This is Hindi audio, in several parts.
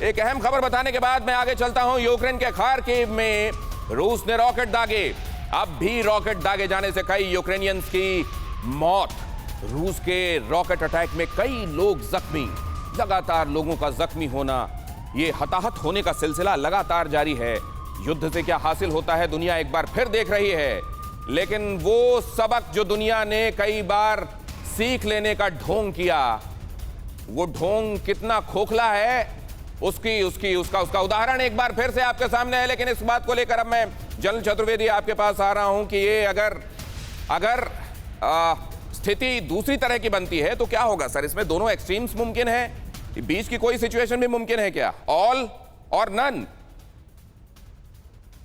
एक अहम खबर बताने के बाद मैं आगे चलता हूं। यूक्रेन के खार्किव में रूस ने रॉकेट दागे। अब भी रॉकेट दागे जाने से कई यूक्रेनियंस की मौत। रूस के रॉकेट अटैक में कई लोग जख्मी। लगातार लोगों का जख्मी होना, ये हताहत होने का सिलसिला लगातार जारी है। युद्ध से क्या हासिल होता है दुनिया एक बार फिर देख रही है, लेकिन वो सबक जो दुनिया ने कई बार सीख लेने का ढोंग किया, वो ढोंग कितना खोखला है उसका उदाहरण एक बार फिर से आपके सामने है। लेकिन इस बात को लेकर अब मैं जनरल चतुर्वेदी आपके पास आ रहा हूं कि ये अगर स्थिति दूसरी तरह की बनती है तो क्या होगा सर? इसमें दोनों एक्सट्रीम्स मुमकिन है, बीच की कोई सिचुएशन भी मुमकिन है क्या? ऑल और नन?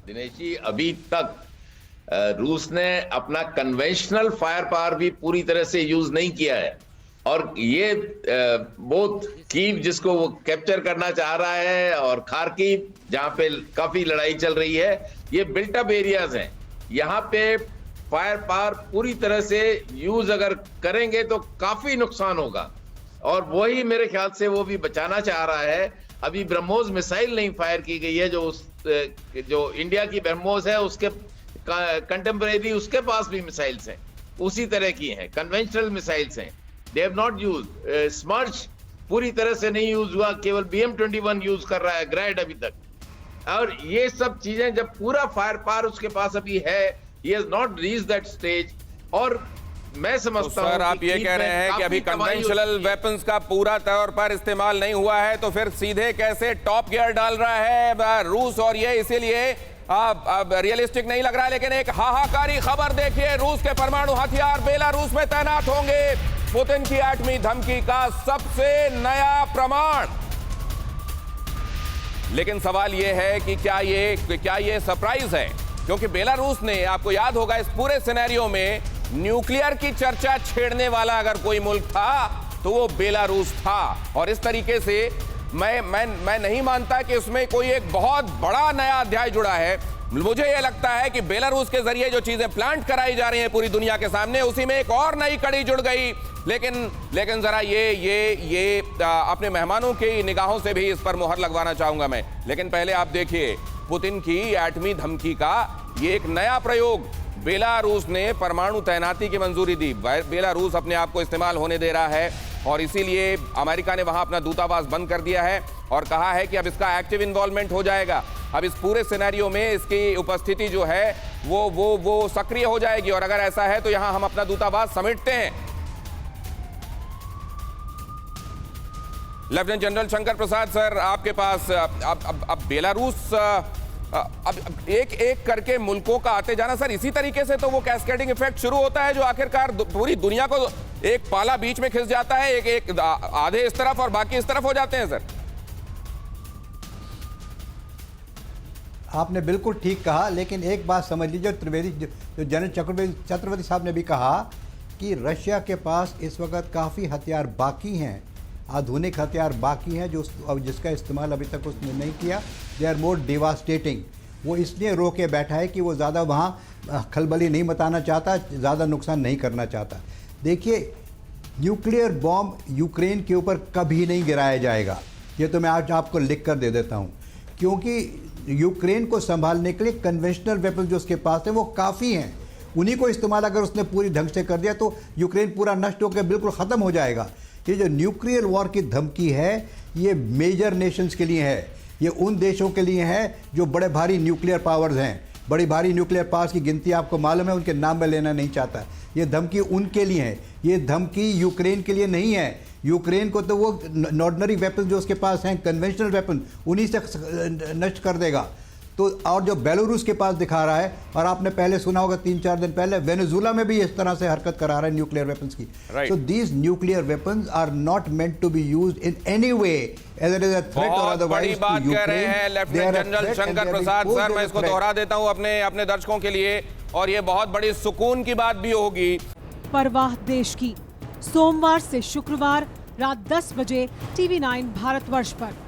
दिनेश जी, अभी तक रूस ने अपना कन्वेंशनल फायर पावर भी पूरी तरह से यूज नहीं किया है, और ये बोथ कीव जिसको वो कैप्चर करना चाह रहा है और खार्किव जहां पे काफी लड़ाई चल रही है, ये बिल्ट अप एरियाज हैं। यहाँ पे फायर पावर पूरी तरह से यूज अगर करेंगे तो काफी नुकसान होगा, और वही मेरे ख्याल से वो भी बचाना चाह रहा है। अभी ब्रह्मोस मिसाइल नहीं फायर की गई है, जो इंडिया की ब्रह्मोस है उसके कंटेम्परेरी उसके पास भी मिसाइल्स हैं, उसी तरह की हैं, कन्वेंशनल मिसाइल्स हैं। दे हैव नॉट यूज्ड स्मर्च, पूरी तरह से नहीं यूज हुआ, केवल BM-21 यूज कर रहा है ग्रैड अभी तक। और ये सब चीजें जब पूरा फायर पावर उसके पास अभी है, he has not reached that stage, और मैं समझता हूं सर आप ये कह रहे हैं कि अभी कन्वेंशनल वेपन्स का पूरा तौर पर इस्तेमाल नहीं हुआ है, तो फिर सीधे कैसे टॉप गियर डाल रहा है रूस, और ये इसीलिए अब रियलिस्टिक नहीं लग रहा है। लेकिन एक हाहाकारी खबर देखिए, रूस के परमाणु हथियार बेलारूस में तैनात होंगे। पुतिन की एटमी धमकी का सबसे नया प्रमाण। लेकिन सवाल यह है कि क्या ये सरप्राइज है? क्योंकि बेलारूस ने, आपको याद होगा, इस पूरे सिनेरियो में न्यूक्लियर की चर्चा छेड़ने वाला अगर कोई मुल्क था तो वो बेलारूस था। और इस तरीके से मैं नहीं मानता कि उसमें कोई एक बहुत बड़ा नया अध्याय जुड़ा है। मुझे यह लगता है कि बेलारूस के जरिए जो चीजें प्लांट कराई जा रही हैं पूरी दुनिया के सामने, उसी में एक और नई कड़ी जुड़ गई। लेकिन जरा ये अपने मेहमानों की निगाहों से भी इस पर मुहर लगवाना चाहूंगा मैं। लेकिन पहले आप देखिए, पुतिन की एटमी धमकी का ये एक नया प्रयोग। बेलारूस ने परमाणु तैनाती की मंजूरी दी। बेलारूस अपने आप को इस्तेमाल होने दे रहा है, और इसीलिए अमेरिका ने वहां अपना दूतावास बंद कर दिया है और कहा है कि अब इसका एक्टिव इन्वॉल्वमेंट हो जाएगा। अब इस पूरे सिनेरियो में इसकी उपस्थिति जो है वो सक्रिय हो जाएगी, और अगर ऐसा है तो यहां हम अपना दूतावास समेटते हैं। Lieutenant general Shankar Prasad sir, आपके पास अब बेलारूस अब एक एक करके मुल्कों का आते जाना, सर इसी तरीके से तो वो कैस्केडिंग इफेक्ट शुरू होता है जो आखिरकार पूरी दुनिया को एक पाला बीच में खिंच जाता है, एक आधे इस तरफ और बाकी इस तरफ हो जाते हैं। सर आपने बिल्कुल ठीक कहा, लेकिन एक बात समझ लीजिए, जो जनरल चतुर्वेदी साहब ने भी कहा कि रशिया के पास इस वक्त काफ़ी हथियार बाकी हैं, आधुनिक हथियार बाकी हैं जिसका इस्तेमाल अभी तक उसने नहीं किया। They are more devastating. वो इसलिए रोके बैठा है कि वो ज़्यादा वहाँ खलबली नहीं मचाना चाहता, ज़्यादा नुकसान नहीं करना चाहता। देखिए, न्यूक्लियर बॉम्ब यूक्रेन के ऊपर कभी नहीं गिराया जाएगा, ये तो मैं आज आपको लिख कर दे देता हूँ, क्योंकि यूक्रेन को संभालने के लिए कन्वेंशनल वेपन जो उसके पास है वो काफ़ी हैं। उन्हीं को इस्तेमाल अगर उसने पूरी ढंग से कर दिया तो यूक्रेन पूरा नष्ट होकर बिल्कुल ख़त्म हो जाएगा। ये जो न्यूक्लियर वॉर की धमकी है, ये मेजर नेशंस के लिए है, ये उन देशों के लिए है जो बड़े भारी न्यूक्लियर पावर्स हैं। बड़ी भारी न्यूक्लियर पावर्स की गिनती आपको मालूम है, उनके नाम में लेना नहीं चाहता। ये धमकी उनके लिए है, ये धमकी यूक्रेन के लिए नहीं है। यूक्रेन को तो वो ऑर्डिनरी वेपन जो उसके पास हैं, कन्वेंशनल वेपन, उन्हीं से नष्ट कर देगा। तो और जो बेलारूस के पास दिखा रहा है, और आपने पहले सुना होगा 3-4 दिन पहले वेनेजुला में भी इस तरह से हरकत करा रहा है न्यूक्लियर वेपन्स की। So these nuclear weapons are not meant to be used in any way either is a threat और अदरवाइज टू यूक्रेन। कह रहे हैं lieutenant general Shankar Prasad sir, मैं इसको दोहरा देता हूं अपने दर्शकों के लिए, और ये बहुत बड़ी सुकून की बात भी होगी। परवाह देश की, सोमवार से शुक्रवार रात 10 बजे TV9 भारतवर्ष पर।